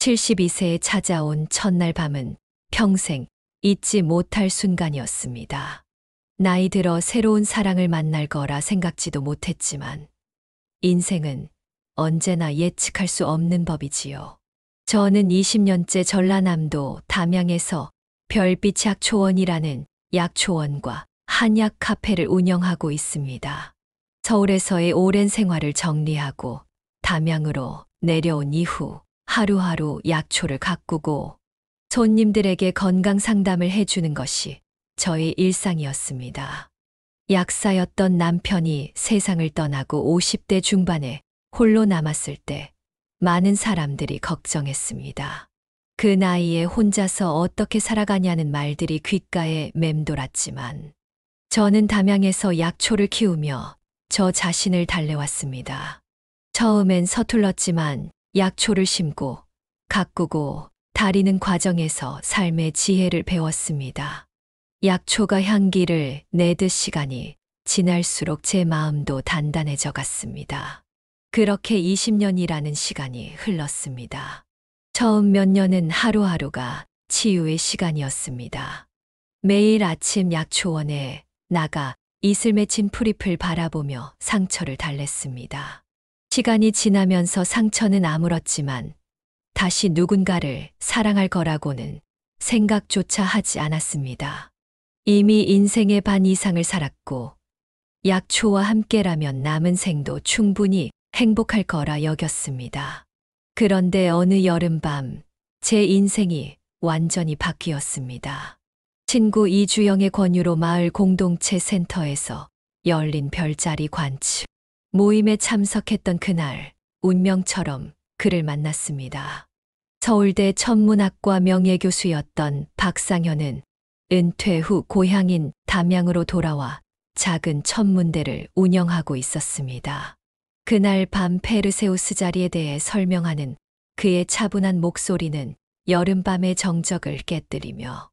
72세에 찾아온 첫날 밤은 평생 잊지 못할 순간이었습니다. 나이 들어 새로운 사랑을 만날 거라 생각지도 못했지만 인생은 언제나 예측할 수 없는 법이지요. 저는 20년째 전라남도 담양에서 별빛 약초원이라는 약초원과 한약 카페를 운영하고 있습니다. 서울에서의 오랜 생활을 정리하고 담양으로 내려온 이후 하루하루 약초를 가꾸고 손님들에게 건강 상담을 해주는 것이 저의 일상이었습니다. 약사였던 남편이 세상을 떠나고 50대 중반에 홀로 남았을 때 많은 사람들이 걱정했습니다. 그 나이에 혼자서 어떻게 살아가냐는 말들이 귓가에 맴돌았지만 저는 담양에서 약초를 키우며 저 자신을 달래왔습니다. 처음엔 서툴렀지만 약초를 심고 가꾸고 다리는 과정에서 삶의 지혜를 배웠습니다. 약초가 향기를 내듯 시간이 지날수록 제 마음도 단단해져 갔습니다. 그렇게 20년이라는 시간이 흘렀습니다. 처음 몇 년은 하루하루가 치유의 시간이었습니다. 매일 아침 약초원에 나가 이슬 맺힌 풀잎을 바라보며 상처를 달랬습니다. 시간이 지나면서 상처는 아물었지만 다시 누군가를 사랑할 거라고는 생각조차 하지 않았습니다. 이미 인생의 반 이상을 살았고 약초와 함께라면 남은 생도 충분히 행복할 거라 여겼습니다. 그런데 어느 여름밤 제 인생이 완전히 바뀌었습니다. 친구 이주영의 권유로 마을 공동체 센터에서 열린 별자리 관측 모임에 참석했던 그날 운명처럼 그를 만났습니다. 서울대 천문학과 명예교수였던 박상현은 은퇴 후 고향인 담양으로 돌아와 작은 천문대를 운영하고 있었습니다. 그날 밤 페르세우스 자리에 대해 설명하는 그의 차분한 목소리는 여름밤의 정적을 깨뜨리며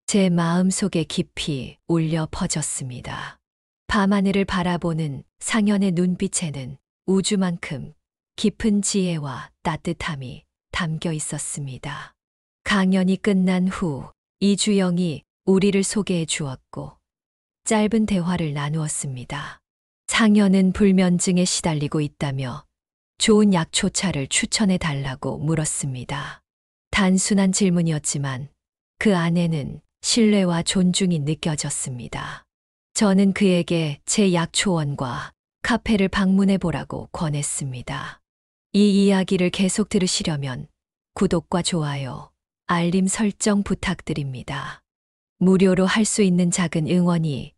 제 마음속에 깊이 울려 퍼졌습니다. 밤하늘을 바라보는 상현의 눈빛에는 우주만큼 깊은 지혜와 따뜻함이 담겨 있었습니다. 강연이 끝난 후 이주영이 우리를 소개해 주었고 짧은 대화를 나누었습니다. 상현은 불면증에 시달리고 있다며 좋은 약초차를 추천해 달라고 물었습니다. 단순한 질문이었지만 그 안에는 신뢰와 존중이 느껴졌습니다. 저는 그에게 제 약초원과 카페를 방문해 보라고 권했습니다. 이 이야기를 계속 들으시려면 구독과 좋아요, 알림 설정 부탁드립니다. 무료로 할 수 있는 작은 응원이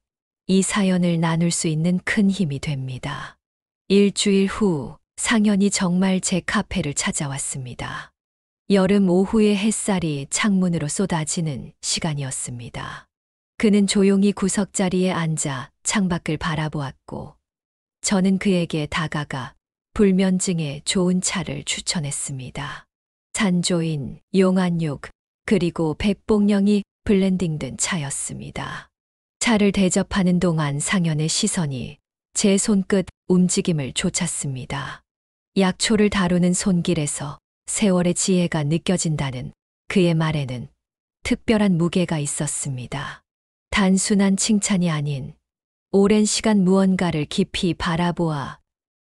이 사연을 나눌 수 있는 큰 힘이 됩니다. 일주일 후 상현이 정말 제 카페를 찾아왔습니다. 여름 오후의 햇살이 창문으로 쏟아지는 시간이었습니다. 그는 조용히 구석자리에 앉아 창밖을 바라보았고 저는 그에게 다가가 불면증에 좋은 차를 추천했습니다. 산조인, 용안육, 그리고 백봉령이 블렌딩된 차였습니다. 차를 대접하는 동안 상현의 시선이 제 손끝 움직임을 쫓았습니다. 약초를 다루는 손길에서 세월의 지혜가 느껴진다는 그의 말에는 특별한 무게가 있었습니다. 단순한 칭찬이 아닌 오랜 시간 무언가를 깊이 바라보아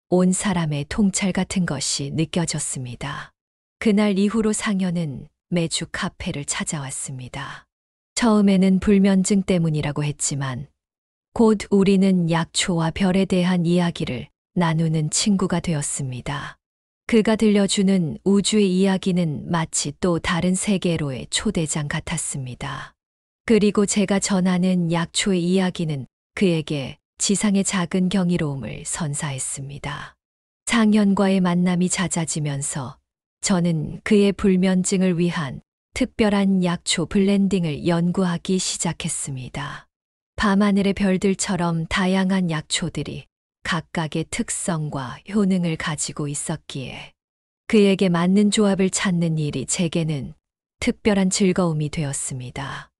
온 사람의 통찰 같은 것이 느껴졌습니다. 그날 이후로 상현은 매주 카페를 찾아왔습니다. 처음에는 불면증 때문이라고 했지만 곧 우리는 약초와 별에 대한 이야기를 나누는 친구가 되었습니다. 그가 들려주는 우주의 이야기는 마치 또 다른 세계로의 초대장 같았습니다. 그리고 제가 전하는 약초의 이야기는 그에게 지상의 작은 경이로움을 선사했습니다. 상현과의 만남이 잦아지면서 저는 그의 불면증을 위한 특별한 약초 블렌딩을 연구하기 시작했습니다. 밤하늘의 별들처럼 다양한 약초들이 각각의 특성과 효능을 가지고 있었기에 그에게 맞는 조합을 찾는 일이 제게는 특별한 즐거움이 되었습니다.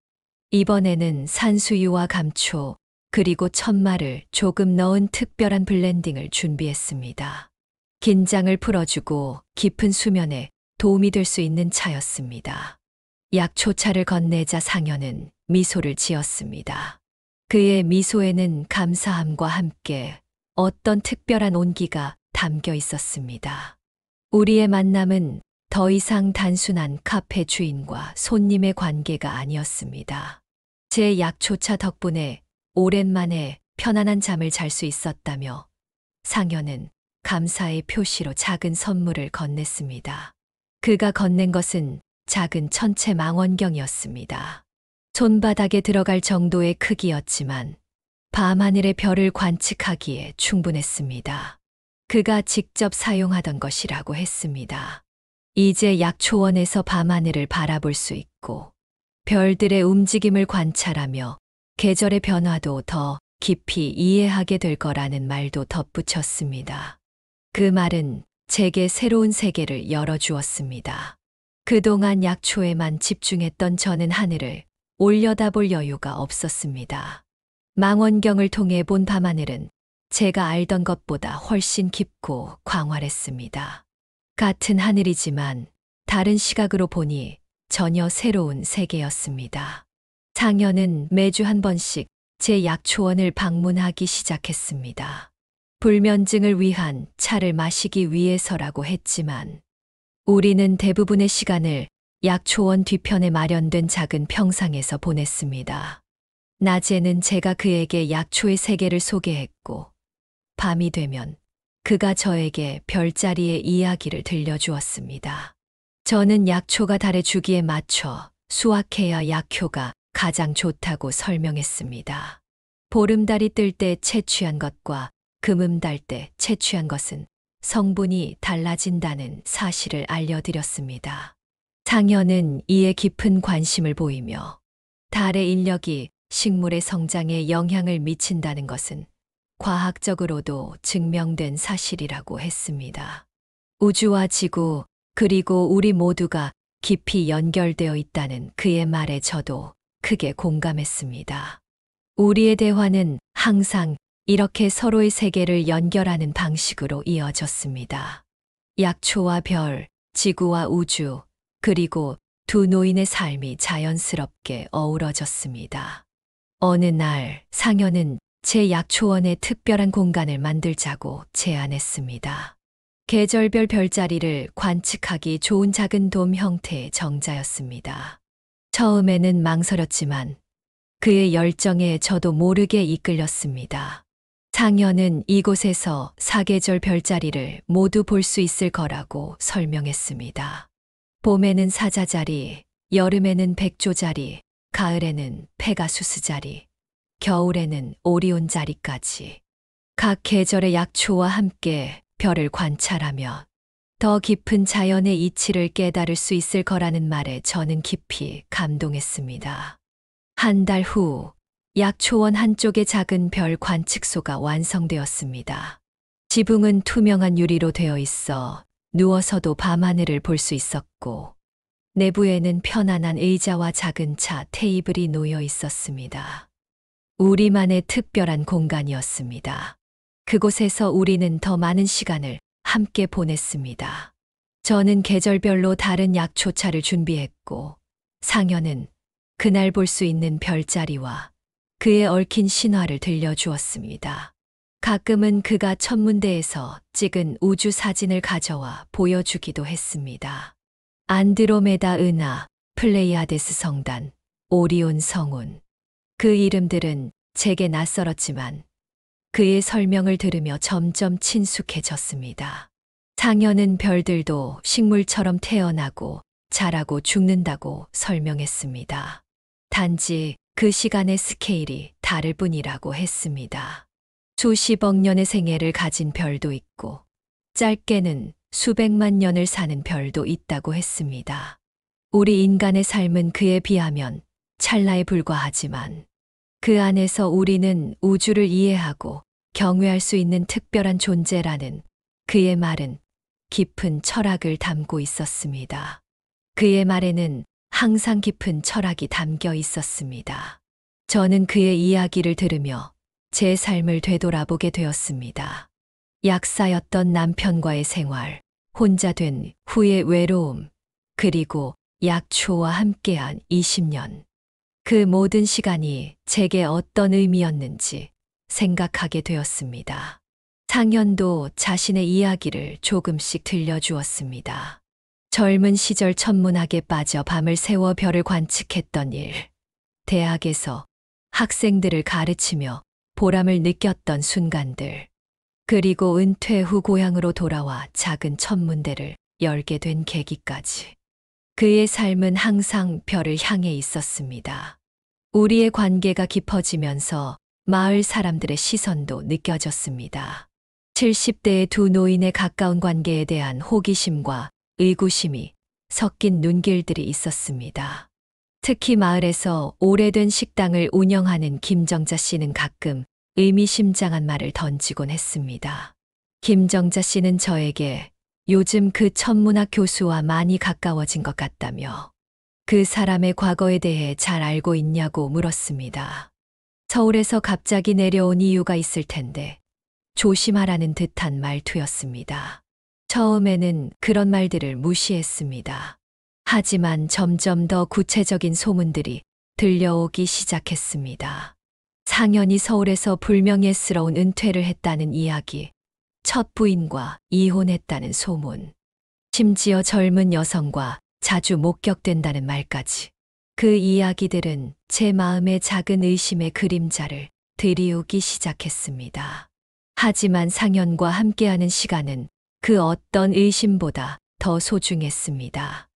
이번에는 산수유와 감초, 그리고 천마를 조금 넣은 특별한 블렌딩을 준비했습니다. 긴장을 풀어주고 깊은 수면에 도움이 될 수 있는 차였습니다. 약초차를 건네자 상현은 미소를 지었습니다. 그의 미소에는 감사함과 함께 어떤 특별한 온기가 담겨 있었습니다. 우리의 만남은 더 이상 단순한 카페 주인과 손님의 관계가 아니었습니다. 제 약초차 덕분에 오랜만에 편안한 잠을 잘 수 있었다며 상현은 감사의 표시로 작은 선물을 건넸습니다. 그가 건넨 것은 작은 천체 망원경이었습니다. 손바닥에 들어갈 정도의 크기였지만 밤하늘의 별을 관측하기에 충분했습니다. 그가 직접 사용하던 것이라고 했습니다. 이제 약초원에서 밤하늘을 바라볼 수 있고 별들의 움직임을 관찰하며 계절의 변화도 더 깊이 이해하게 될 거라는 말도 덧붙였습니다. 그 말은 제게 새로운 세계를 열어주었습니다. 그동안 약초에만 집중했던 저는 하늘을 올려다볼 여유가 없었습니다. 망원경을 통해 본 밤하늘은 제가 알던 것보다 훨씬 깊고 광활했습니다. 같은 하늘이지만 다른 시각으로 보니 전혀 새로운 세계였습니다. 상현은 매주 한 번씩 제 약초원을 방문하기 시작했습니다. 불면증을 위한 차를 마시기 위해서라고 했지만 우리는 대부분의 시간을 약초원 뒤편에 마련된 작은 평상에서 보냈습니다. 낮에는 제가 그에게 약초의 세계를 소개했고 밤이 되면 그가 저에게 별자리의 이야기를 들려주었습니다. 저는 약초가 달의 주기에 맞춰 수확해야 약효가 가장 좋다고 설명했습니다. 보름달이 뜰 때 채취한 것과 금음달 때 채취한 것은 성분이 달라진다는 사실을 알려드렸습니다. 상현은 이에 깊은 관심을 보이며 달의 인력이 식물의 성장에 영향을 미친다는 것은 과학적으로도 증명된 사실이라고 했습니다. 우주와 지구, 그리고 우리 모두가 깊이 연결되어 있다는 그의 말에 저도 크게 공감했습니다. 우리의 대화는 항상 이렇게 서로의 세계를 연결하는 방식으로 이어졌습니다. 약초와 별, 지구와 우주, 그리고 두 노인의 삶이 자연스럽게 어우러졌습니다. 어느 날 상현은 제 약초원에 특별한 공간을 만들자고 제안했습니다. 계절별 별자리를 관측하기 좋은 작은 돔 형태의 정자였습니다. 처음에는 망설였지만 그의 열정에 저도 모르게 이끌렸습니다. 상현은 이곳에서 사계절 별자리를 모두 볼 수 있을 거라고 설명했습니다. 봄에는 사자자리, 여름에는 백조자리, 가을에는 페가수스자리, 겨울에는 오리온자리까지 각 계절의 약초와 함께 별을 관찰하며 더 깊은 자연의 이치를 깨달을 수 있을 거라는 말에 저는 깊이 감동했습니다. 한 달 후 약초원 한쪽의 작은 별 관측소가 완성되었습니다. 지붕은 투명한 유리로 되어 있어 누워서도 밤하늘을 볼 수 있었고 내부에는 편안한 의자와 작은 차 테이블이 놓여 있었습니다. 우리만의 특별한 공간이었습니다. 그곳에서 우리는 더 많은 시간을 함께 보냈습니다. 저는 계절별로 다른 약초차를 준비했고 상현은 그날 볼 수 있는 별자리와 그의 얽힌 신화를 들려주었습니다. 가끔은 그가 천문대에서 찍은 우주 사진을 가져와 보여주기도 했습니다. 안드로메다 은하, 플레이아데스 성단, 오리온 성운. 그 이름들은 제게 낯설었지만 그의 설명을 들으며 점점 친숙해졌습니다. 상현은 별들도 식물처럼 태어나고 자라고 죽는다고 설명했습니다. 단지 그 시간의 스케일이 다를 뿐이라고 했습니다. 수십억 년의 생애를 가진 별도 있고 짧게는 수백만 년을 사는 별도 있다고 했습니다. 우리 인간의 삶은 그에 비하면 찰나에 불과하지만 그 안에서 우리는 우주를 이해하고 경외할 수 있는 특별한 존재라는 그의 말은 깊은 철학을 담고 있었습니다. 그의 말에는 항상 깊은 철학이 담겨 있었습니다. 저는 그의 이야기를 들으며 제 삶을 되돌아보게 되었습니다. 약사였던 남편과의 생활, 혼자 된 후의 외로움, 그리고 약초와 함께한 20년. 그 모든 시간이 제게 어떤 의미였는지 생각하게 되었습니다. 상현도 자신의 이야기를 조금씩 들려주었습니다. 젊은 시절 천문학에 빠져 밤을 새워 별을 관측했던 일, 대학에서 학생들을 가르치며 보람을 느꼈던 순간들, 그리고 은퇴 후 고향으로 돌아와 작은 천문대를 열게 된 계기까지. 그의 삶은 항상 별을 향해 있었습니다. 우리의 관계가 깊어지면서 마을 사람들의 시선도 느껴졌습니다. 70대의 두 노인의 가까운 관계에 대한 호기심과 의구심이 섞인 눈길들이 있었습니다. 특히 마을에서 오래된 식당을 운영하는 김정자 씨는 가끔 의미심장한 말을 던지곤 했습니다. 김정자 씨는 저에게 요즘 그 천문학 교수와 많이 가까워진 것 같다며 그 사람의 과거에 대해 잘 알고 있냐고 물었습니다. 서울에서 갑자기 내려온 이유가 있을 텐데 조심하라는 듯한 말투였습니다. 처음에는 그런 말들을 무시했습니다. 하지만 점점 더 구체적인 소문들이 들려오기 시작했습니다. 상현이 서울에서 불명예스러운 은퇴를 했다는 이야기, 첫 부인과 이혼했다는 소문, 심지어 젊은 여성과 자주 목격된다는 말까지. 그 이야기들은 제 마음에 작은 의심의 그림자를 들이우기 시작했습니다. 하지만 상현과 함께하는 시간은 그 어떤 의심보다 더 소중했습니다.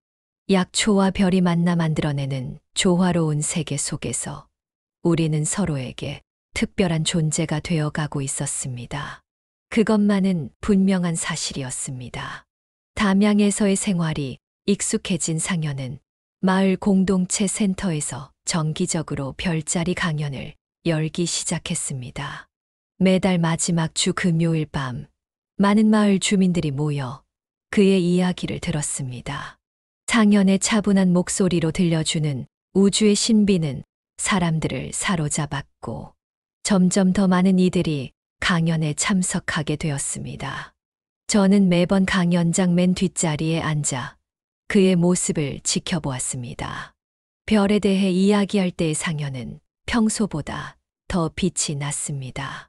약초와 별이 만나 만들어내는 조화로운 세계 속에서 우리는 서로에게 특별한 존재가 되어가고 있었습니다. 그것만은 분명한 사실이었습니다. 담양에서의 생활이 익숙해진 상현은 마을 공동체 센터에서 정기적으로 별자리 강연을 열기 시작했습니다. 매달 마지막 주 금요일 밤, 많은 마을 주민들이 모여 그의 이야기를 들었습니다. 상현의 차분한 목소리로 들려주는 우주의 신비는 사람들을 사로잡았고, 점점 더 많은 이들이 강연에 참석하게 되었습니다. 저는 매번 강연장 맨 뒷자리에 앉아 그의 모습을 지켜보았습니다. 별에 대해 이야기할 때의 상현은 평소보다 더 빛이 났습니다.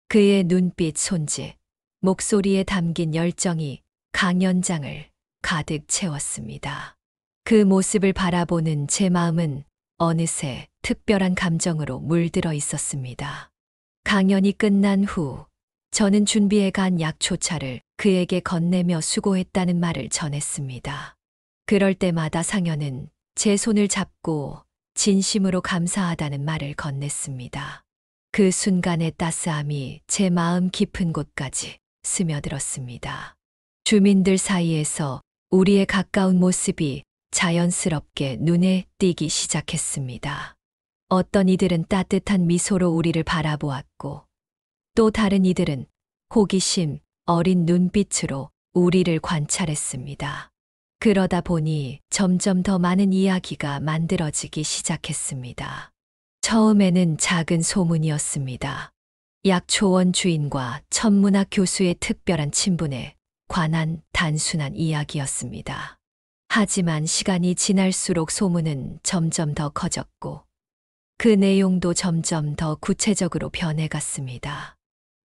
그의 눈빛 손짓, 목소리에 담긴 열정이 강연장을 가득 채웠습니다. 그 모습을 바라보는 제 마음은 어느새 특별한 감정으로 물들어 있었습니다. 강연이 끝난 후 저는 준비해 간 약초차를 그에게 건네며 수고했다는 말을 전했습니다. 그럴 때마다 상현은 제 손을 잡고 진심으로 감사하다는 말을 건넸습니다. 그 순간의 따스함이 제 마음 깊은 곳까지 스며들었습니다. 주민들 사이에서 우리의 가까운 모습이 자연스럽게 눈에 띄기 시작했습니다. 어떤 이들은 따뜻한 미소로 우리를 바라보았고, 또 다른 이들은 호기심 어린 눈빛으로 우리를 관찰했습니다. 그러다 보니 점점 더 많은 이야기가 만들어지기 시작했습니다. 처음에는 작은 소문이었습니다. 약초원 주인과 천문학 교수의 특별한 친분에 관한 단순한 이야기였습니다. 하지만 시간이 지날수록 소문은 점점 더 커졌고, 그 내용도 점점 더 구체적으로 변해갔습니다.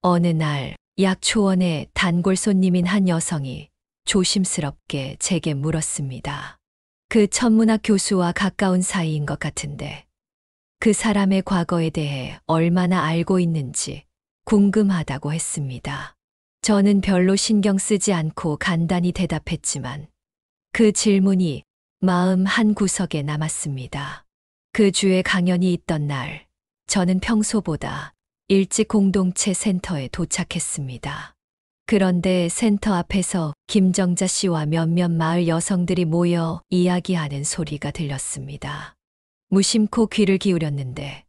어느 날 약초원의 단골 손님인 한 여성이 조심스럽게 제게 물었습니다. 그 천문학 교수와 가까운 사이인 것 같은데 그 사람의 과거에 대해 얼마나 알고 있는지 궁금하다고 했습니다. 저는 별로 신경 쓰지 않고 간단히 대답했지만 그 질문이 마음 한구석에 남았습니다. 그 주에 강연이 있던 날, 저는 평소보다 일찍 공동체 센터에 도착했습니다. 그런데 센터 앞에서 김정자 씨와 몇몇 마을 여성들이 모여 이야기하는 소리가 들렸습니다. 무심코 귀를 기울였는데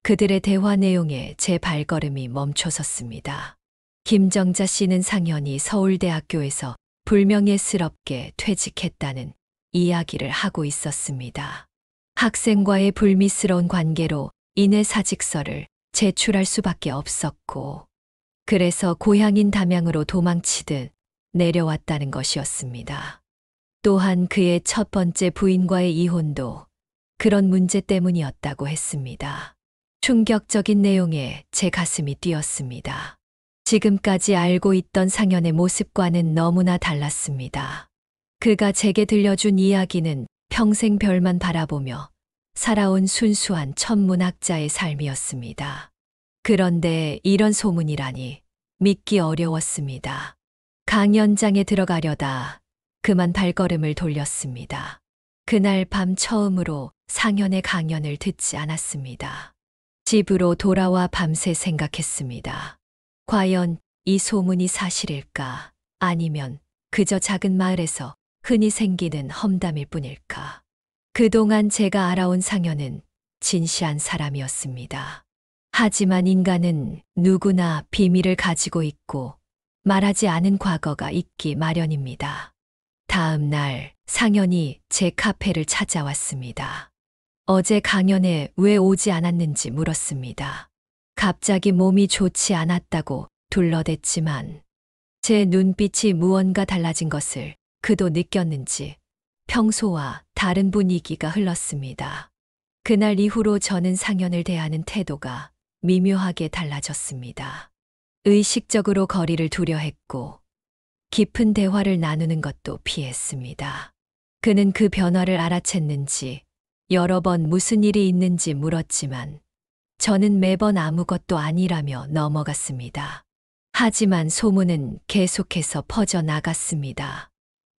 그들의 대화 내용에 제 발걸음이 멈춰섰습니다. 김정자 씨는 상현이 서울대학교에서 불명예스럽게 퇴직했다는 이야기를 하고 있었습니다. 학생과의 불미스러운 관계로 인해 사직서를 제출할 수밖에 없었고, 그래서 고향인 담양으로 도망치듯 내려왔다는 것이었습니다. 또한 그의 첫 번째 부인과의 이혼도 그런 문제 때문이었다고 했습니다. 충격적인 내용에 제 가슴이 뛰었습니다. 지금까지 알고 있던 상현의 모습과는 너무나 달랐습니다. 그가 제게 들려준 이야기는 평생 별만 바라보며 살아온 순수한 천문학자의 삶이었습니다. 그런데 이런 소문이라니 믿기 어려웠습니다. 강연장에 들어가려다 그만 발걸음을 돌렸습니다. 그날 밤 처음으로 상현의 강연을 듣지 않았습니다. 집으로 돌아와 밤새 생각했습니다. 과연 이 소문이 사실일까? 아니면 그저 작은 마을에서 흔히 생기는 험담일 뿐일까? 그동안 제가 알아온 상현은 진실한 사람이었습니다. 하지만 인간은 누구나 비밀을 가지고 있고 말하지 않은 과거가 있기 마련입니다. 다음 날 상현이 제 카페를 찾아왔습니다. 어제 강연에 왜 오지 않았는지 물었습니다. 갑자기 몸이 좋지 않았다고 둘러댔지만 제 눈빛이 무언가 달라진 것을 그도 느꼈는지 평소와 다른 분위기가 흘렀습니다. 그날 이후로 저는 상현을 대하는 태도가 미묘하게 달라졌습니다. 의식적으로 거리를 두려 했고 깊은 대화를 나누는 것도 피했습니다. 그는 그 변화를 알아챘는지 여러 번 무슨 일이 있는지 물었지만 저는 매번 아무것도 아니라며 넘어갔습니다. 하지만 소문은 계속해서 퍼져나갔습니다.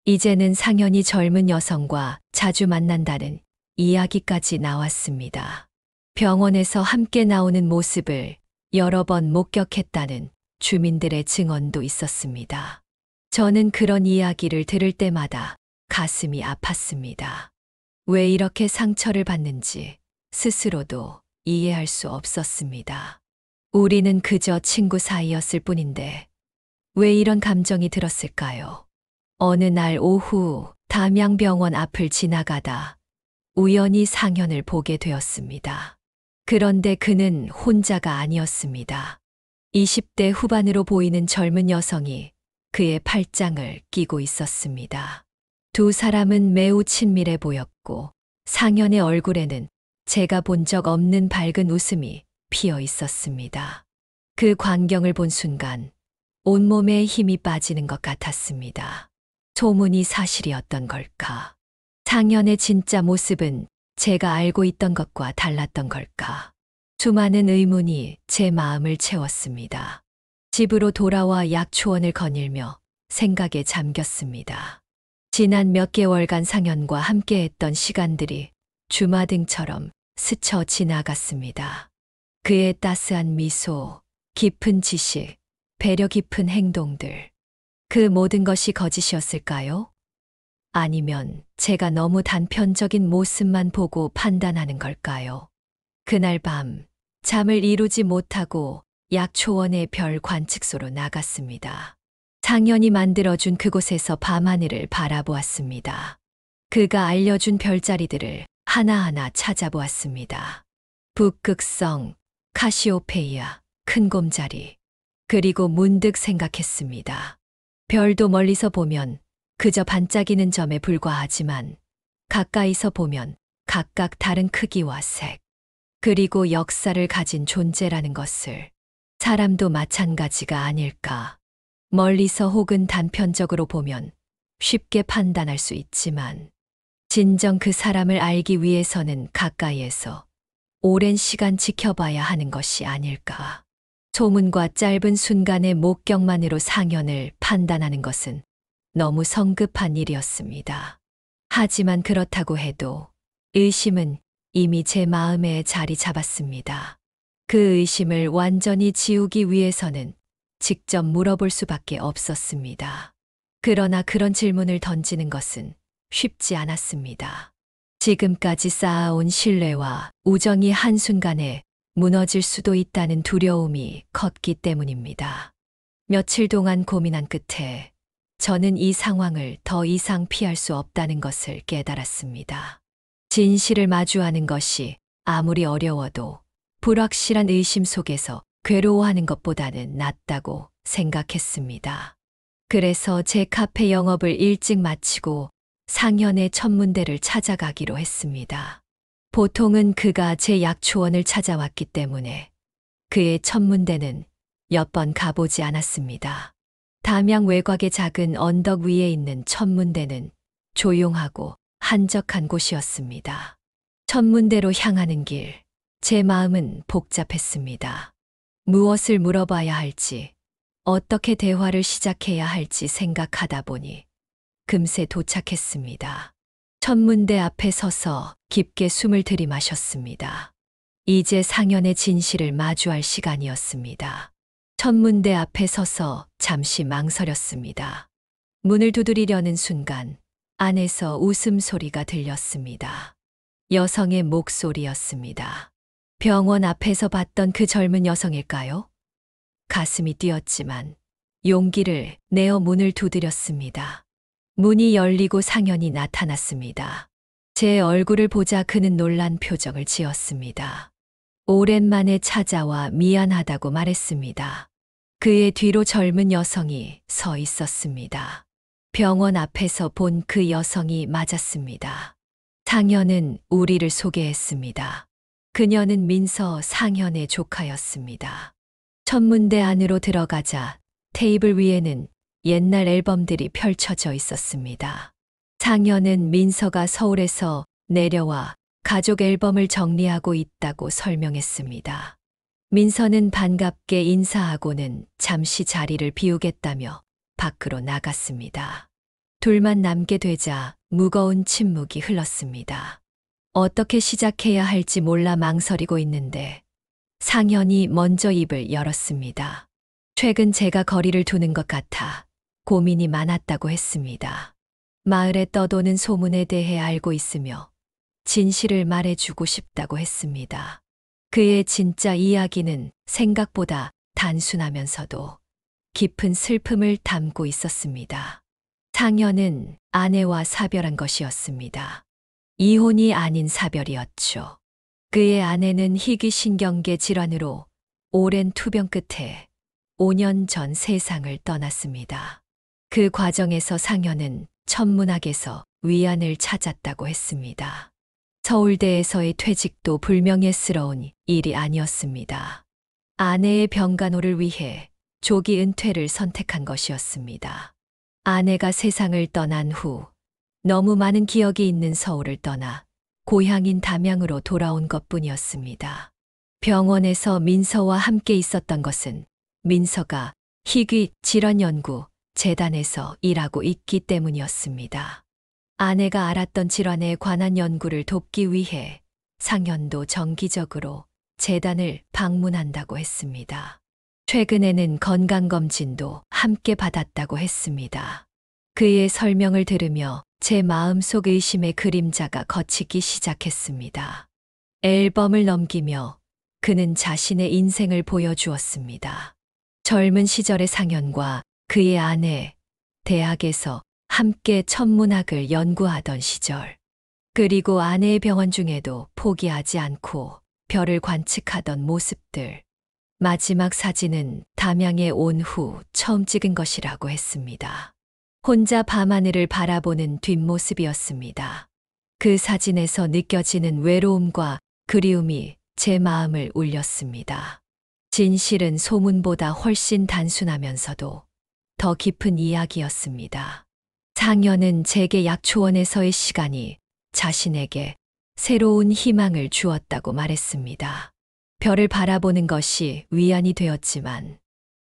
이제는 상현이 젊은 여성과 자주 만난다는 이야기까지 나왔습니다. 병원에서 함께 나오는 모습을 여러 번 목격했다는 주민들의 증언도 있었습니다. 저는 그런 이야기를 들을 때마다 가슴이 아팠습니다. 왜 이렇게 상처를 받는지 스스로도 이해할 수 없었습니다. 우리는 그저 친구 사이였을 뿐인데 왜 이런 감정이 들었을까요? 어느 날 오후 담양병원 앞을 지나가다 우연히 상현을 보게 되었습니다. 그런데 그는 혼자가 아니었습니다. 20대 후반으로 보이는 젊은 여성이 그의 팔짱을 끼고 있었습니다. 두 사람은 매우 친밀해 보였고 상현의 얼굴에는 제가 본 적 없는 밝은 웃음이 피어 있었습니다. 그 광경을 본 순간 온몸에 힘이 빠지는 것 같았습니다. 소문이 사실이었던 걸까? 상현의 진짜 모습은 제가 알고 있던 것과 달랐던 걸까? 수많은 의문이 제 마음을 채웠습니다. 집으로 돌아와 약초원을 거닐며 생각에 잠겼습니다. 지난 몇 개월간 상현과 함께했던 시간들이 주마등처럼 스쳐 지나갔습니다. 그의 따스한 미소, 깊은 지식, 배려 깊은 행동들. 그 모든 것이 거짓이었을까요? 아니면 제가 너무 단편적인 모습만 보고 판단하는 걸까요? 그날 밤 잠을 이루지 못하고 약초원의 별 관측소로 나갔습니다. 상현이 만들어준 그곳에서 밤하늘을 바라보았습니다. 그가 알려준 별자리들을 하나하나 찾아보았습니다. 북극성, 카시오페이아, 큰곰자리. 그리고 문득 생각했습니다. 별도 멀리서 보면 그저 반짝이는 점에 불과하지만 가까이서 보면 각각 다른 크기와 색, 그리고 역사를 가진 존재라는 것을. 사람도 마찬가지가 아닐까. 멀리서 혹은 단편적으로 보면 쉽게 판단할 수 있지만 진정 그 사람을 알기 위해서는 가까이에서 오랜 시간 지켜봐야 하는 것이 아닐까. 소문과 짧은 순간의 목격만으로 상현을 판단하는 것은 너무 성급한 일이었습니다. 하지만 그렇다고 해도 의심은 이미 제 마음에 자리 잡았습니다. 그 의심을 완전히 지우기 위해서는 직접 물어볼 수밖에 없었습니다. 그러나 그런 질문을 던지는 것은 쉽지 않았습니다. 지금까지 쌓아온 신뢰와 우정이 한순간에 무너질 수도 있다는 두려움이 컸기 때문입니다. 며칠 동안 고민한 끝에 저는 이 상황을 더 이상 피할 수 없다는 것을 깨달았습니다. 진실을 마주하는 것이 아무리 어려워도 불확실한 의심 속에서 괴로워하는 것보다는 낫다고 생각했습니다. 그래서 제 카페 영업을 일찍 마치고 상현의 천문대를 찾아가기로 했습니다. 보통은 그가 제 약초원을 찾아왔기 때문에 그의 천문대는 몇 번 가보지 않았습니다. 담양 외곽의 작은 언덕 위에 있는 천문대는 조용하고 한적한 곳이었습니다. 천문대로 향하는 길, 제 마음은 복잡했습니다. 무엇을 물어봐야 할지, 어떻게 대화를 시작해야 할지 생각하다 보니 금세 도착했습니다. 천문대 앞에 서서 깊게 숨을 들이마셨습니다. 이제 상현의 진실을 마주할 시간이었습니다. 천문대 앞에 서서 잠시 망설였습니다. 문을 두드리려는 순간 안에서 웃음소리가 들렸습니다. 여성의 목소리였습니다. 병원 앞에서 봤던 그 젊은 여성일까요? 가슴이 뛰었지만 용기를 내어 문을 두드렸습니다. 문이 열리고 상현이 나타났습니다. 제 얼굴을 보자 그는 놀란 표정을 지었습니다. 오랜만에 찾아와 미안하다고 말했습니다. 그의 뒤로 젊은 여성이 서 있었습니다. 병원 앞에서 본 그 여성이 맞았습니다. 상현은 우리를 소개했습니다. 그녀는 민서 상현의 조카였습니다. 천문대 안으로 들어가자 테이블 위에는 옛날 앨범들이 펼쳐져 있었습니다. 상현은 민서가 서울에서 내려와 가족 앨범을 정리하고 있다고 설명했습니다. 민서는 반갑게 인사하고는 잠시 자리를 비우겠다며 밖으로 나갔습니다. 둘만 남게 되자 무거운 침묵이 흘렀습니다. 어떻게 시작해야 할지 몰라 망설이고 있는데 상현이 먼저 입을 열었습니다. 최근 제가 거리를 두는 것 같아 고민이 많았다고 했습니다. 마을에 떠도는 소문에 대해 알고 있으며 진실을 말해주고 싶다고 했습니다. 그의 진짜 이야기는 생각보다 단순하면서도 깊은 슬픔을 담고 있었습니다. 상현은 아내와 사별한 것이었습니다. 이혼이 아닌 사별이었죠. 그의 아내는 희귀신경계 질환으로 오랜 투병 끝에 5년 전 세상을 떠났습니다. 그 과정에서 상현은 천문학에서 위안을 찾았다고 했습니다. 서울대에서의 퇴직도 불명예스러운 일이 아니었습니다. 아내의 병간호를 위해 조기 은퇴를 선택한 것이었습니다. 아내가 세상을 떠난 후 너무 많은 기억이 있는 서울을 떠나 고향인 담양으로 돌아온 것뿐이었습니다. 병원에서 민서와 함께 있었던 것은 민서가 희귀 질환 연구 재단에서 일하고 있기 때문이었습니다. 아내가 알았던 질환에 관한 연구를 돕기 위해 상현도 정기적으로 재단을 방문한다고 했습니다. 최근에는 건강검진도 함께 받았다고 했습니다. 그의 설명을 들으며 제 마음속 의심의 그림자가 걷히기 시작했습니다. 앨범을 넘기며 그는 자신의 인생을 보여주었습니다. 젊은 시절의 상현과 그의 아내, 대학에서 함께 천문학을 연구하던 시절, 그리고 아내의 병원 중에도 포기하지 않고 별을 관측하던 모습들, 마지막 사진은 담양에 온 후 처음 찍은 것이라고 했습니다. 혼자 밤하늘을 바라보는 뒷모습이었습니다. 그 사진에서 느껴지는 외로움과 그리움이 제 마음을 울렸습니다. 진실은 소문보다 훨씬 단순하면서도 더 깊은 이야기였습니다. 상현은 제게 약초원에서의 시간이 자신에게 새로운 희망을 주었다고 말했습니다. 별을 바라보는 것이 위안이 되었지만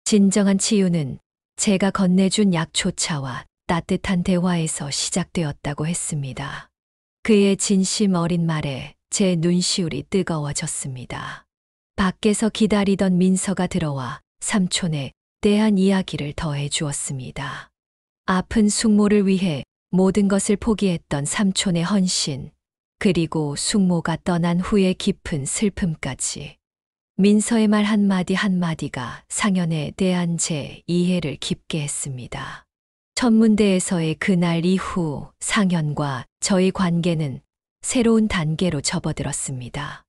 진정한 치유는 제가 건네준 약초차와 따뜻한 대화에서 시작되었다고 했습니다. 그의 진심 어린 말에 제 눈시울이 뜨거워졌습니다. 밖에서 기다리던 민서가 들어와 삼촌에 대한 이야기를 더해 주었습니다. 아픈 숙모를 위해 모든 것을 포기했던 삼촌의 헌신, 그리고 숙모가 떠난 후의 깊은 슬픔까지. 민서의 말 한마디 한마디가 상현에 대한 제 이해를 깊게 했습니다. 천문대에서의 그날 이후 상현과 저의 관계는 새로운 단계로 접어들었습니다.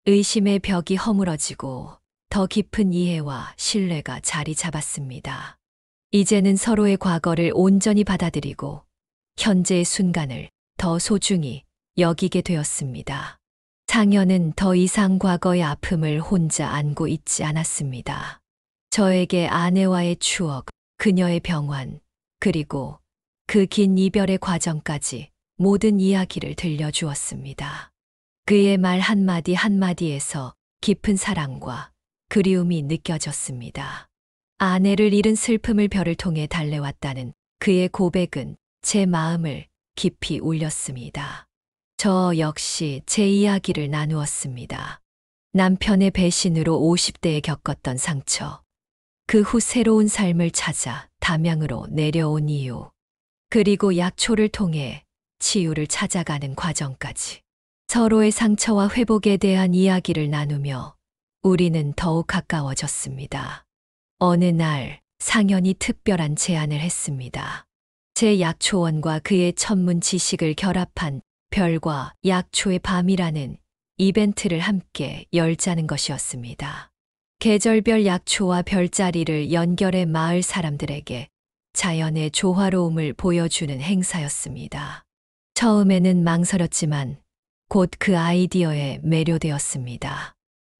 의심의 벽이 허물어지고 더 깊은 이해와 신뢰가 자리 잡았습니다. 이제는 서로의 과거를 온전히 받아들이고 현재의 순간을 더 소중히 여기게 되었습니다. 상현은 더 이상 과거의 아픔을 혼자 안고 있지 않았습니다. 저에게 아내와의 추억, 그녀의 병환, 그리고 그 긴 이별의 과정까지 모든 이야기를 들려주었습니다. 그의 말 한마디 한마디에서 깊은 사랑과 그리움이 느껴졌습니다. 아내를 잃은 슬픔을 별을 통해 달래왔다는 그의 고백은 제 마음을 깊이 울렸습니다. 저 역시 제 이야기를 나누었습니다. 남편의 배신으로 50대에 겪었던 상처, 그 후 새로운 삶을 찾아 담양으로 내려온 이유, 그리고 약초를 통해 치유를 찾아가는 과정까지 서로의 상처와 회복에 대한 이야기를 나누며 우리는 더욱 가까워졌습니다. 어느 날 상현이 특별한 제안을 했습니다. 제 약초원과 그의 천문 지식을 결합한 별과 약초의 밤이라는 이벤트를 함께 열자는 것이었습니다. 계절별 약초와 별자리를 연결해 마을 사람들에게 자연의 조화로움을 보여주는 행사였습니다. 처음에는 망설였지만 곧 그 아이디어에 매료되었습니다.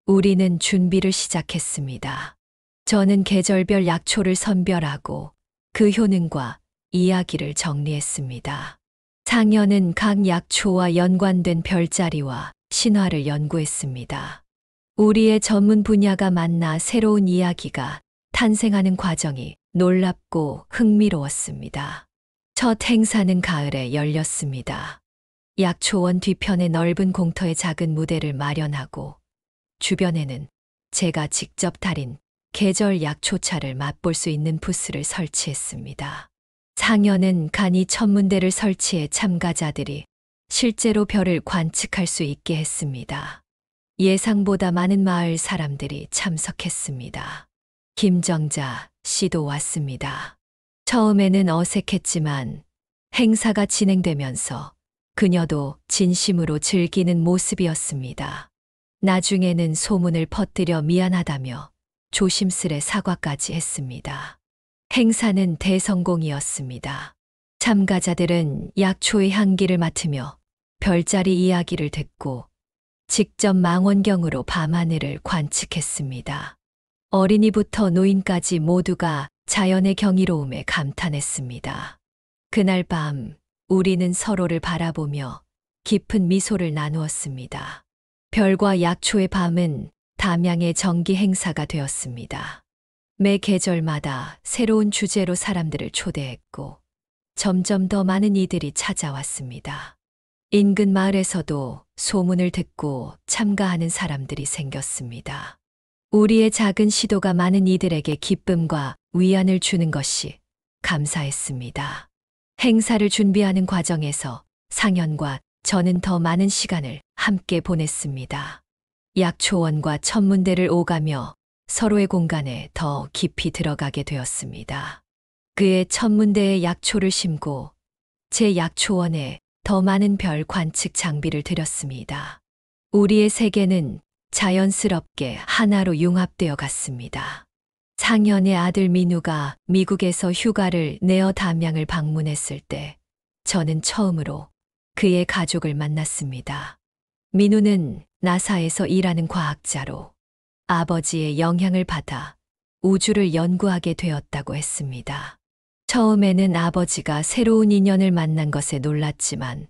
우리는 준비를 시작했습니다. 저는 계절별 약초를 선별하고 그 효능과 이야기를 정리했습니다. 상현은 각 약초와 연관된 별자리와 신화를 연구했습니다. 우리의 전문 분야가 만나 새로운 이야기가 탄생하는 과정이 놀랍고 흥미로웠습니다. 첫 행사는 가을에 열렸습니다. 약초원 뒤편의 넓은 공터에 작은 무대를 마련하고 주변에는 제가 직접 달인 계절 약초차를 맛볼 수 있는 부스를 설치했습니다. 상현은 간이 천문대를 설치해 참가자들이 실제로 별을 관측할 수 있게 했습니다. 예상보다 많은 마을 사람들이 참석했습니다. 김정자 씨도 왔습니다. 처음에는 어색했지만 행사가 진행되면서 그녀도 진심으로 즐기는 모습이었습니다. 나중에는 소문을 퍼뜨려 미안하다며 조심스레 사과까지 했습니다. 행사는 대성공이었습니다. 참가자들은 약초의 향기를 맡으며 별자리 이야기를 듣고 직접 망원경으로 밤하늘을 관측했습니다. 어린이부터 노인까지 모두가 자연의 경이로움에 감탄했습니다. 그날 밤 우리는 서로를 바라보며 깊은 미소를 나누었습니다. 별과 약초의 밤은 담양의 정기 행사가 되었습니다. 매 계절마다 새로운 주제로 사람들을 초대했고 점점 더 많은 이들이 찾아왔습니다. 인근 마을에서도 소문을 듣고 참가하는 사람들이 생겼습니다. 우리의 작은 시도가 많은 이들에게 기쁨과 위안을 주는 것이 감사했습니다. 행사를 준비하는 과정에서 상현과 저는 더 많은 시간을 함께 보냈습니다. 약초원과 천문대를 오가며 서로의 공간에 더 깊이 들어가게 되었습니다. 그의 천문대에 약초를 심고 제 약초원에 더 많은 별 관측 장비를 들였습니다. 우리의 세계는 자연스럽게 하나로 융합되어 갔습니다. 상현의 아들 민우가 미국에서 휴가를 내어 담양을 방문했을 때 저는 처음으로 그의 가족을 만났습니다. 민우는 나사에서 일하는 과학자로 아버지의 영향을 받아 우주를 연구하게 되었다고 했습니다. 처음에는 아버지가 새로운 인연을 만난 것에 놀랐지만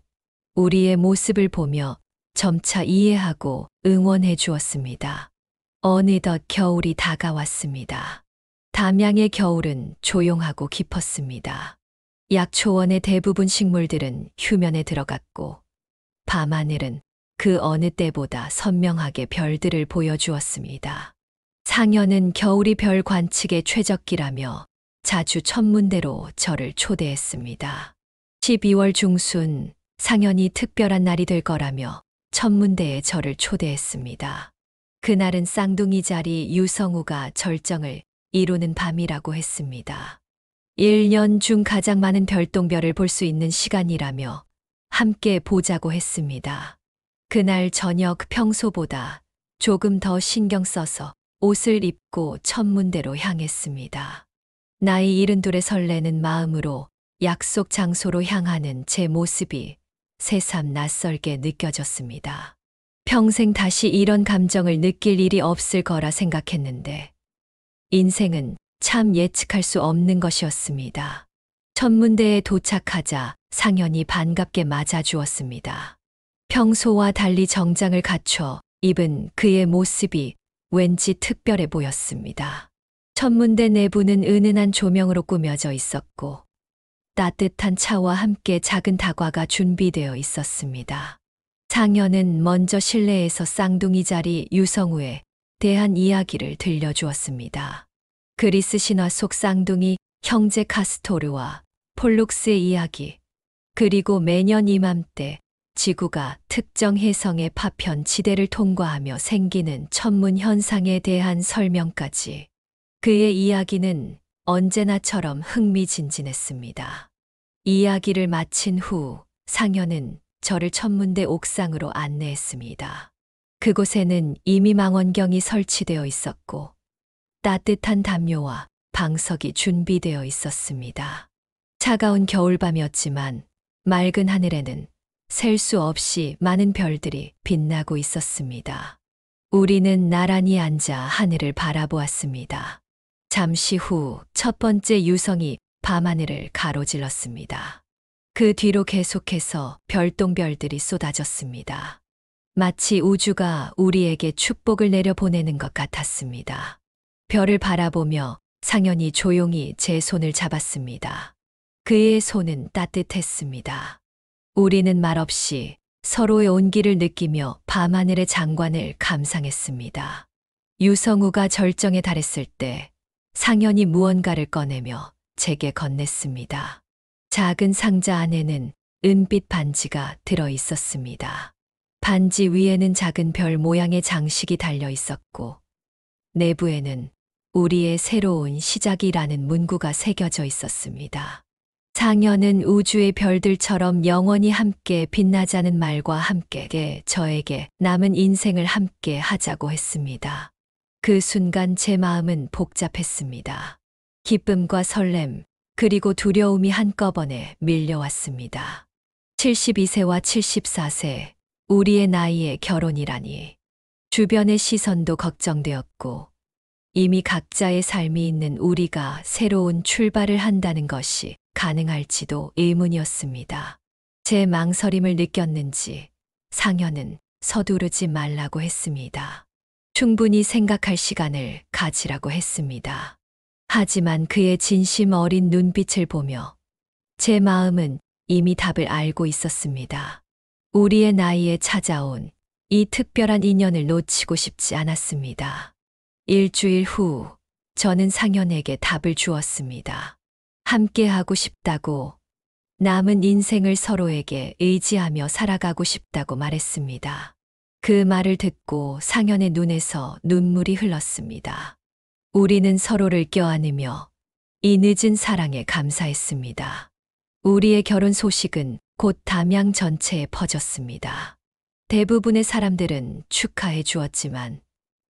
우리의 모습을 보며 점차 이해하고 응원해 주었습니다. 어느덧 겨울이 다가왔습니다. 담양의 겨울은 조용하고 깊었습니다. 약초원의 대부분 식물들은 휴면에 들어갔고 밤하늘은 그 어느 때보다 선명하게 별들을 보여주었습니다. 상현은 겨울이 별 관측의 최적기라며 자주 천문대로 저를 초대했습니다. 12월 중순 상현이 특별한 날이 될 거라며 천문대에 저를 초대했습니다. 그날은 쌍둥이 자리 유성우가 절정을 이루는 밤이라고 했습니다. 1년 중 가장 많은 별똥별을 볼 수 있는 시간이라며 함께 보자고 했습니다. 그날 저녁 평소보다 조금 더 신경 써서 옷을 입고 천문대로 향했습니다. 나이 72에 설레는 마음으로 약속 장소로 향하는 제 모습이 새삼 낯설게 느껴졌습니다. 평생 다시 이런 감정을 느낄 일이 없을 거라 생각했는데 인생은 참 예측할 수 없는 것이었습니다. 천문대에 도착하자 상현이 반갑게 맞아주었습니다. 평소와 달리 정장을 갖춰 입은 그의 모습이 왠지 특별해 보였습니다. 천문대 내부는 은은한 조명으로 꾸며져 있었고 따뜻한 차와 함께 작은 다과가 준비되어 있었습니다. 상현은 먼저 실내에서 쌍둥이 자리 유성우에 대한 이야기를 들려주었습니다. 그리스 신화 속 쌍둥이 형제 카스토르와 폴룩스의 이야기, 그리고 매년 이맘때 지구가 특정 해성의 파편 지대를 통과하며 생기는 천문 현상에 대한 설명까지 그의 이야기는 언제나처럼 흥미진진했습니다. 이야기를 마친 후 상현은 저를 천문대 옥상으로 안내했습니다. 그곳에는 이미 망원경이 설치되어 있었고 따뜻한 담요와 방석이 준비되어 있었습니다. 차가운 겨울밤이었지만 맑은 하늘에는 셀 수 없이 많은 별들이 빛나고 있었습니다. 우리는 나란히 앉아 하늘을 바라보았습니다. 잠시 후 첫 번째 유성이 밤하늘을 가로질렀습니다. 그 뒤로 계속해서 별똥별들이 쏟아졌습니다. 마치 우주가 우리에게 축복을 내려보내는 것 같았습니다. 별을 바라보며 상현이 조용히 제 손을 잡았습니다. 그의 손은 따뜻했습니다. 우리는 말없이 서로의 온기를 느끼며 밤하늘의 장관을 감상했습니다. 유성우가 절정에 달했을 때 상현이 무언가를 꺼내며 제게 건넸습니다. 작은 상자 안에는 은빛 반지가 들어 있었습니다. 반지 위에는 작은 별 모양의 장식이 달려 있었고 내부에는 우리의 새로운 시작이라는 문구가 새겨져 있었습니다. 상현은 우주의 별들처럼 영원히 함께 빛나자는 말과 함께 저에게 남은 인생을 함께 하자고 했습니다. 그 순간 제 마음은 복잡했습니다. 기쁨과 설렘, 그리고 두려움이 한꺼번에 밀려왔습니다. 72세와 74세, 우리의 나이에 결혼이라니. 주변의 시선도 걱정되었고, 이미 각자의 삶이 있는 우리가 새로운 출발을 한다는 것이 가능할지도 의문이었습니다. 제 망설임을 느꼈는지 상현은 서두르지 말라고 했습니다. 충분히 생각할 시간을 가지라고 했습니다. 하지만 그의 진심 어린 눈빛을 보며 제 마음은 이미 답을 알고 있었습니다. 우리의 나이에 찾아온 이 특별한 인연을 놓치고 싶지 않았습니다. 일주일 후 저는 상현에게 답을 주었습니다. 함께하고 싶다고, 남은 인생을 서로에게 의지하며 살아가고 싶다고 말했습니다. 그 말을 듣고 상현의 눈에서 눈물이 흘렀습니다. 우리는 서로를 껴안으며 이 늦은 사랑에 감사했습니다. 우리의 결혼 소식은 곧 담양 전체에 퍼졌습니다. 대부분의 사람들은 축하해 주었지만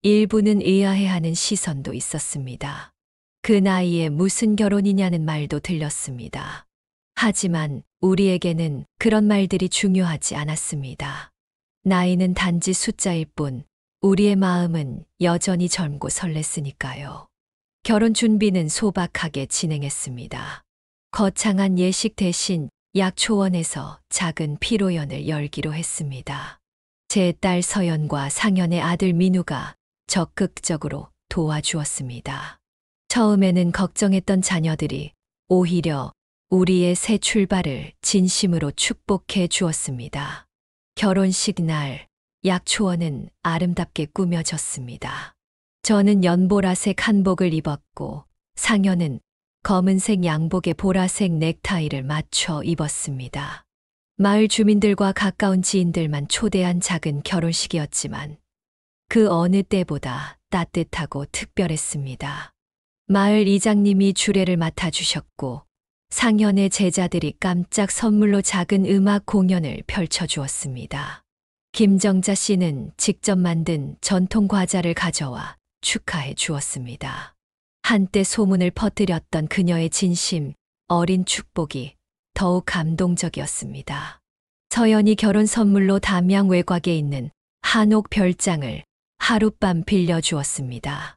일부는 의아해하는 시선도 있었습니다. 그 나이에 무슨 결혼이냐는 말도 들렸습니다. 하지만 우리에게는 그런 말들이 중요하지 않았습니다. 나이는 단지 숫자일 뿐 우리의 마음은 여전히 젊고 설렜으니까요. 결혼 준비는 소박하게 진행했습니다. 거창한 예식 대신 약초원에서 작은 피로연을 열기로 했습니다. 제 딸 서연과 상현의 아들 민우가 적극적으로 도와주었습니다. 처음에는 걱정했던 자녀들이 오히려 우리의 새 출발을 진심으로 축복해 주었습니다. 결혼식 날 약초원은 아름답게 꾸며졌습니다. 저는 연보라색 한복을 입었고 상현은 검은색 양복에 보라색 넥타이를 맞춰 입었습니다. 마을 주민들과 가까운 지인들만 초대한 작은 결혼식이었지만 그 어느 때보다 따뜻하고 특별했습니다. 마을 이장님이 주례를 맡아주셨고 상현의 제자들이 깜짝 선물로 작은 음악 공연을 펼쳐주었습니다. 김정자 씨는 직접 만든 전통 과자를 가져와 축하해 주었습니다. 한때 소문을 퍼뜨렸던 그녀의 진심, 어린 축복이 더욱 감동적이었습니다. 서연이 결혼 선물로 담양 외곽에 있는 한옥 별장을 하룻밤 빌려주었습니다.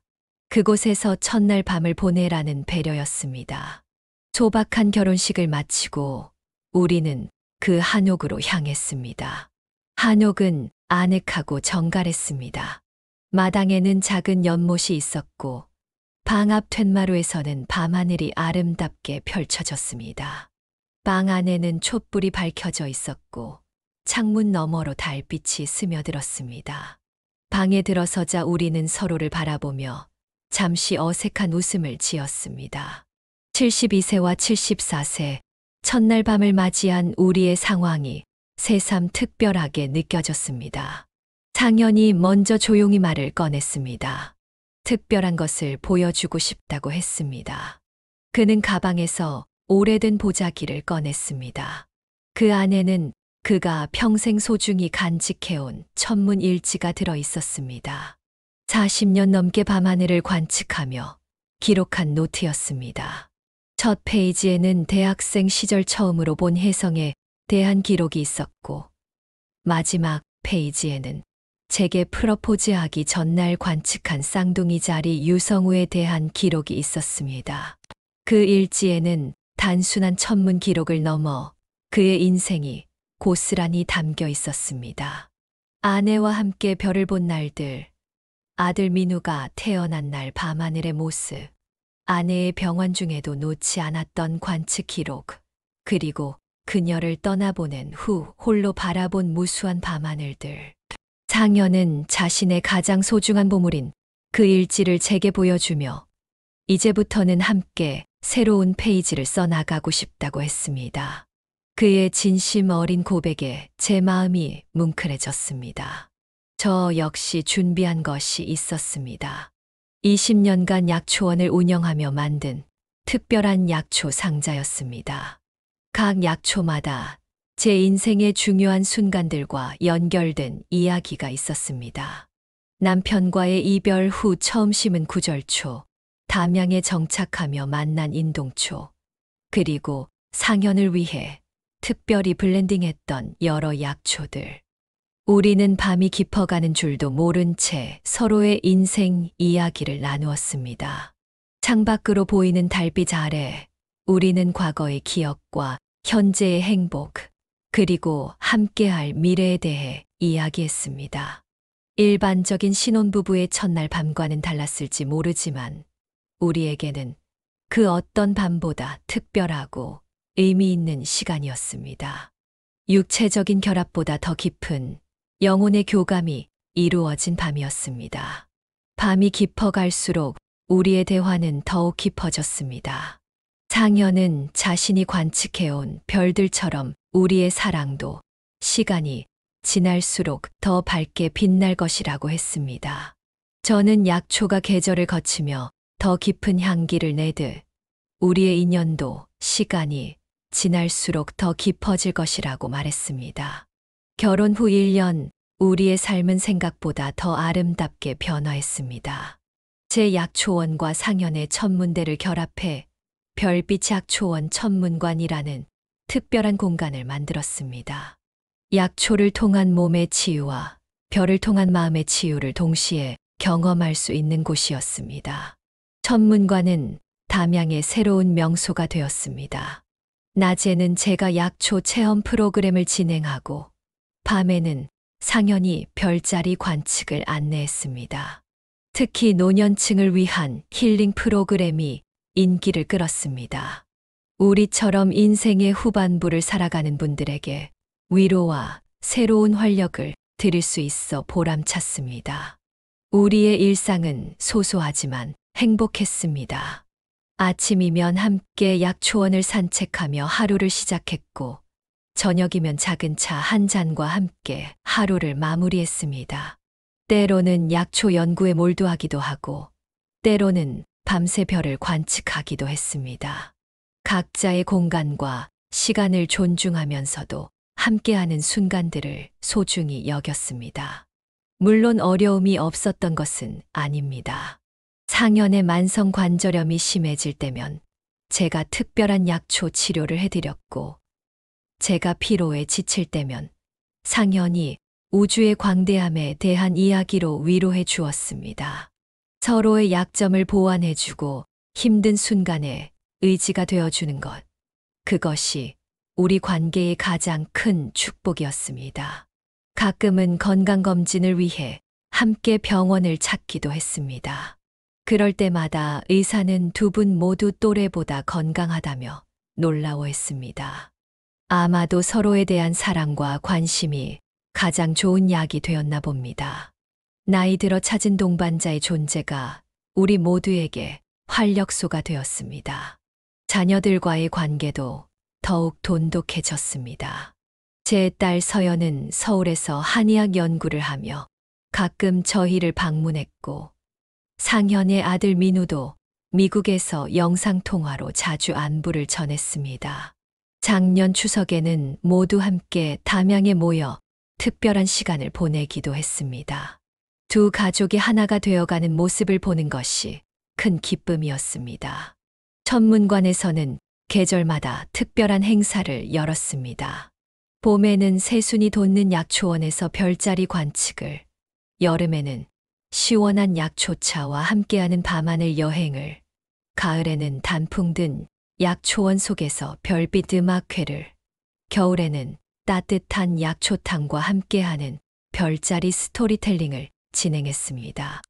그곳에서 첫날 밤을 보내라는 배려였습니다. 소박한 결혼식을 마치고 우리는 그 한옥으로 향했습니다. 한옥은 아늑하고 정갈했습니다. 마당에는 작은 연못이 있었고 방 앞 툇마루에서는 밤하늘이 아름답게 펼쳐졌습니다. 방 안에는 촛불이 밝혀져 있었고 창문 너머로 달빛이 스며들었습니다. 방에 들어서자 우리는 서로를 바라보며 잠시 어색한 웃음을 지었습니다. 72세와 74세, 첫날 밤을 맞이한 우리의 상황이 새삼 특별하게 느껴졌습니다. 상현이 먼저 조용히 말을 꺼냈습니다. 특별한 것을 보여주고 싶다고 했습니다. 그는 가방에서 오래된 보자기를 꺼냈습니다. 그 안에는 그가 평생 소중히 간직해온 천문 일지가 들어 있었습니다. 40년 넘게 밤하늘을 관측하며 기록한 노트였습니다. 첫 페이지에는 대학생 시절 처음으로 본 혜성에 대한 기록이 있었고, 마지막 페이지에는 제게 프러포즈하기 전날 관측한 쌍둥이 자리 유성우에 대한 기록이 있었습니다. 그 일지에는 단순한 천문 기록을 넘어 그의 인생이 고스란히 담겨 있었습니다. 아내와 함께 별을 본 날들, 아들 민우가 태어난 날 밤하늘의 모습, 아내의 병원 중에도 놓지 않았던 관측 기록, 그리고 그녀를 떠나보낸 후 홀로 바라본 무수한 밤하늘들. 상현은 자신의 가장 소중한 보물인 그 일지를 제게 보여주며 이제부터는 함께 새로운 페이지를 써나가고 싶다고 했습니다. 그의 진심 어린 고백에 제 마음이 뭉클해졌습니다. 저 역시 준비한 것이 있었습니다. 20년간 약초원을 운영하며 만든 특별한 약초 상자였습니다. 각 약초마다 제 인생의 중요한 순간들과 연결된 이야기가 있었습니다. 남편과의 이별 후 처음 심은 구절초, 담양에 정착하며 만난 인동초, 그리고 상현을 위해 특별히 블렌딩했던 여러 약초들. 우리는 밤이 깊어가는 줄도 모른 채 서로의 인생 이야기를 나누었습니다. 창밖으로 보이는 달빛 아래 우리는 과거의 기억과 현재의 행복, 그리고 함께할 미래에 대해 이야기했습니다. 일반적인 신혼부부의 첫날 밤과는 달랐을지 모르지만 우리에게는 그 어떤 밤보다 특별하고 의미 있는 시간이었습니다. 육체적인 결합보다 더 깊은 영혼의 교감이 이루어진 밤이었습니다. 밤이 깊어갈수록 우리의 대화는 더욱 깊어졌습니다. 상현은 자신이 관측해온 별들처럼 우리의 사랑도 시간이 지날수록 더 밝게 빛날 것이라고 했습니다. 저는 약초가 계절을 거치며 더 깊은 향기를 내듯 우리의 인연도 시간이 지날수록 더 깊어질 것이라고 말했습니다. 결혼 후 1년 우리의 삶은 생각보다 더 아름답게 변화했습니다. 제 약초원과 상현의 천문대를 결합해 별빛 약초원 천문관이라는 특별한 공간을 만들었습니다. 약초를 통한 몸의 치유와 별을 통한 마음의 치유를 동시에 경험할 수 있는 곳이었습니다. 천문관은 담양의 새로운 명소가 되었습니다. 낮에는 제가 약초 체험 프로그램을 진행하고 밤에는 상현이 별자리 관측을 안내했습니다. 특히 노년층을 위한 힐링 프로그램이 인기를 끌었습니다. 우리처럼 인생의 후반부를 살아가는 분들에게 위로와 새로운 활력을 드릴 수 있어 보람찼습니다. 우리의 일상은 소소하지만 행복했습니다. 아침이면 함께 약초원을 산책하며 하루를 시작했고 저녁이면 작은 차 한 잔과 함께 하루를 마무리했습니다. 때로는 약초 연구에 몰두하기도 하고 때로는 밤새 별을 관측하기도 했습니다. 각자의 공간과 시간을 존중하면서도 함께하는 순간들을 소중히 여겼습니다. 물론 어려움이 없었던 것은 아닙니다. 상현의 만성 관절염이 심해질 때면 제가 특별한 약초 치료를 해드렸고, 제가 피로에 지칠 때면 상현이 우주의 광대함에 대한 이야기로 위로해 주었습니다. 서로의 약점을 보완해주고 힘든 순간에 의지가 되어주는 것. 그것이 우리 관계의 가장 큰 축복이었습니다. 가끔은 건강검진을 위해 함께 병원을 찾기도 했습니다. 그럴 때마다 의사는 두 분 모두 또래보다 건강하다며 놀라워했습니다. 아마도 서로에 대한 사랑과 관심이 가장 좋은 약이 되었나 봅니다. 나이 들어 찾은 동반자의 존재가 우리 모두에게 활력소가 되었습니다. 자녀들과의 관계도 더욱 돈독해졌습니다. 제 딸 서연은 서울에서 한의학 연구를 하며 가끔 저희를 방문했고, 상현의 아들 민우도 미국에서 영상통화로 자주 안부를 전했습니다. 작년 추석에는 모두 함께 담양에 모여 특별한 시간을 보내기도 했습니다. 두 가족이 하나가 되어가는 모습을 보는 것이 큰 기쁨이었습니다. 천문관에서는 계절마다 특별한 행사를 열었습니다. 봄에는 새순이 돋는 약초원에서 별자리 관측을, 여름에는 시원한 약초차와 함께하는 밤하늘 여행을, 가을에는 단풍 든 약초원 속에서 별빛 음악회를, 겨울에는 따뜻한 약초탕과 함께하는 별자리 스토리텔링을 진행했습니다.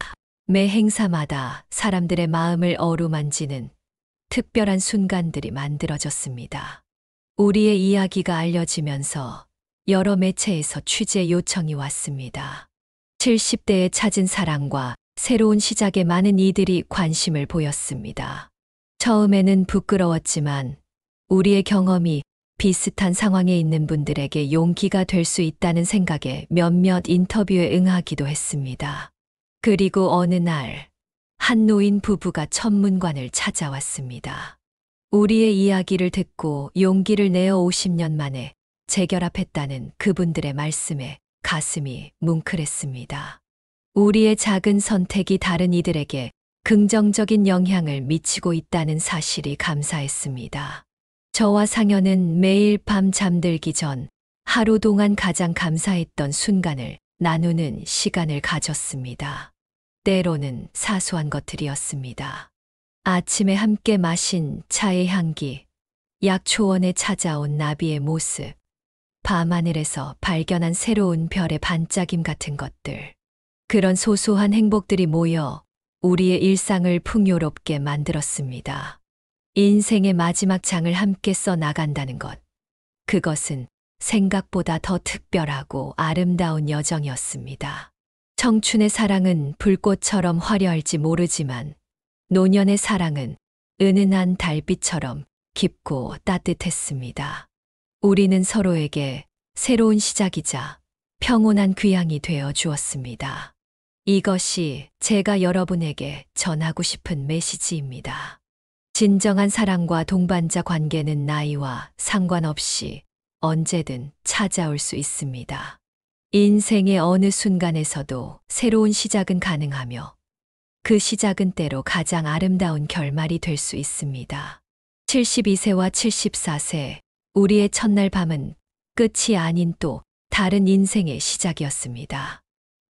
매 행사마다 사람들의 마음을 어루만지는 특별한 순간들이 만들어졌습니다. 우리의 이야기가 알려지면서 여러 매체에서 취재 요청이 왔습니다. 70대에 찾은 사랑과 새로운 시작에 많은 이들이 관심을 보였습니다. 처음에는 부끄러웠지만 우리의 경험이 비슷한 상황에 있는 분들에게 용기가 될 수 있다는 생각에 몇몇 인터뷰에 응하기도 했습니다. 그리고 어느 날, 한 노인 부부가 천문관을 찾아왔습니다. 우리의 이야기를 듣고 용기를 내어 50년 만에 재결합했다는 그분들의 말씀에 가슴이 뭉클했습니다. 우리의 작은 선택이 다른 이들에게 긍정적인 영향을 미치고 있다는 사실이 감사했습니다. 저와 상현은 매일 밤 잠들기 전 하루 동안 가장 감사했던 순간을 나누는 시간을 가졌습니다. 때로는 사소한 것들이었습니다. 아침에 함께 마신 차의 향기, 약초원에 찾아온 나비의 모습, 밤하늘에서 발견한 새로운 별의 반짝임 같은 것들. 그런 소소한 행복들이 모여 우리의 일상을 풍요롭게 만들었습니다. 인생의 마지막 장을 함께 써 나간다는 것. 그것은 생각보다 더 특별하고 아름다운 여정이었습니다. 청춘의 사랑은 불꽃처럼 화려할지 모르지만 노년의 사랑은 은은한 달빛처럼 깊고 따뜻했습니다. 우리는 서로에게 새로운 시작이자 평온한 귀향이 되어 주었습니다. 이것이 제가 여러분에게 전하고 싶은 메시지입니다. 진정한 사랑과 동반자 관계는 나이와 상관없이 언제든 찾아올 수 있습니다. 인생의 어느 순간에서도 새로운 시작은 가능하며 그 시작은 때로 가장 아름다운 결말이 될 수 있습니다. 72세와 74세, 우리의 첫날 밤은 끝이 아닌 또 다른 인생의 시작이었습니다.